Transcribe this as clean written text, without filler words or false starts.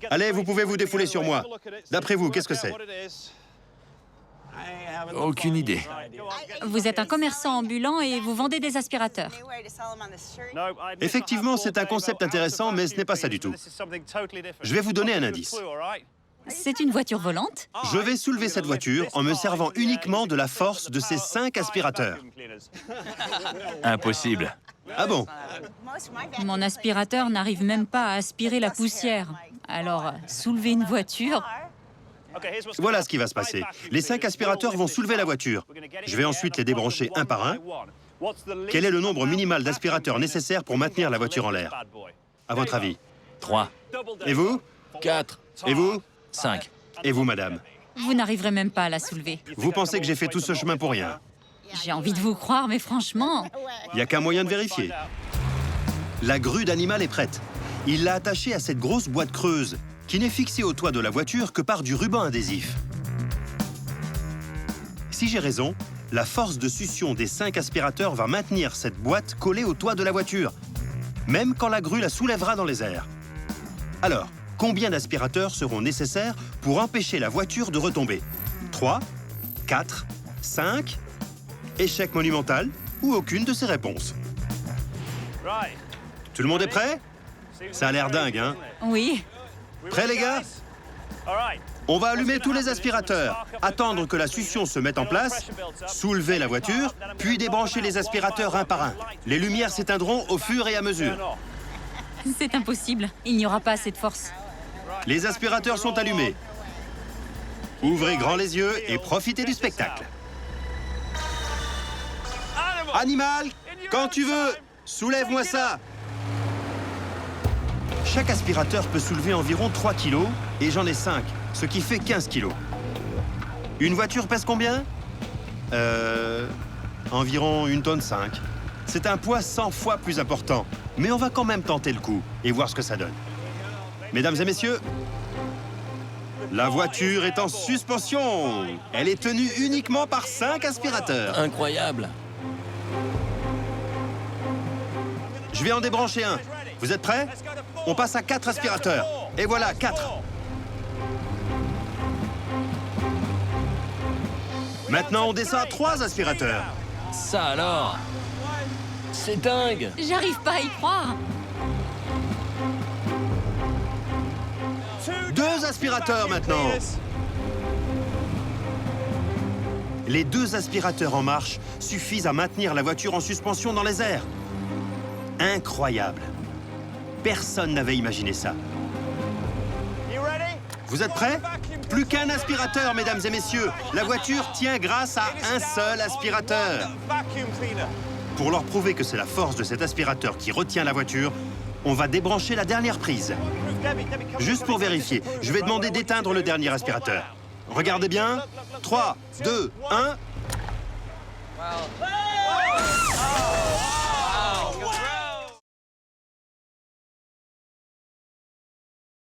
Allez, vous pouvez vous défouler sur moi. D'après vous, qu'est-ce que c'est? Aucune idée. Vous êtes un commerçant ambulant et vous vendez des aspirateurs. Effectivement, c'est un concept intéressant, mais ce n'est pas ça du tout. Je vais vous donner un indice. C'est une voiture volante? Je vais soulever cette voiture en me servant uniquement de la force de ces 5 aspirateurs. Impossible. Ah bon? Mon aspirateur n'arrive même pas à aspirer la poussière. Alors, soulever une voiture... Voilà ce qui va se passer. Les 5 aspirateurs vont soulever la voiture. Je vais ensuite les débrancher un par un. Quel est le nombre minimal d'aspirateurs nécessaire pour maintenir la voiture en l'air? À votre avis? 3, Et vous? 4, Et vous? 5. Et vous, madame? Vous n'arriverez même pas à la soulever. Vous pensez que j'ai fait tout ce chemin pour rien? J'ai envie de vous croire, mais franchement... Il n'y a qu'un moyen de vérifier. La grue d'animal est prête. Il l'a attachée à cette grosse boîte creuse, qui n'est fixée au toit de la voiture que par du ruban adhésif. Si j'ai raison, la force de succion des 5 aspirateurs va maintenir cette boîte collée au toit de la voiture, même quand la grue la soulèvera dans les airs. Alors, combien d'aspirateurs seront nécessaires pour empêcher la voiture de retomber? 3, 4, 5... Échec monumental ou aucune de ces réponses? Tout le monde est prêt? Ça a l'air dingue, hein? Oui. Prêts, les gars? On va allumer tous les aspirateurs, attendre que la succion se mette en place, soulever la voiture, puis débrancher les aspirateurs un par un. Les lumières s'éteindront au fur et à mesure. C'est impossible. Il n'y aura pas assez de force. Les aspirateurs sont allumés. Ouvrez grand les yeux et profitez du spectacle. Animal, quand tu veux, soulève-moi ça. Chaque aspirateur peut soulever environ 3 kilos et j'en ai 5, ce qui fait 15 kilos. Une voiture pèse combien? Environ 1,5 tonne. C'est un poids 100 fois plus important, mais on va quand même tenter le coup et voir ce que ça donne. Mesdames et messieurs, la voiture est en suspension. Elle est tenue uniquement par 5 aspirateurs. Incroyable. Je vais en débrancher un. Vous êtes prêts? On passe à 4 aspirateurs. Et voilà, 4. Maintenant, on descend à 3 aspirateurs. Ça alors? C'est dingue. J'arrive pas à y croire. 2 aspirateurs maintenant. Les 2 aspirateurs en marche suffisent à maintenir la voiture en suspension dans les airs. Incroyable. Personne n'avait imaginé ça. Vous êtes prêts? Plus qu'un aspirateur, mesdames et messieurs. La voiture tient grâce à un seul aspirateur. Pour leur prouver que c'est la force de cet aspirateur qui retient la voiture, on va débrancher la dernière prise. Juste pour vérifier, je vais demander d'éteindre le dernier aspirateur. Regardez bien. 3, 2, 1...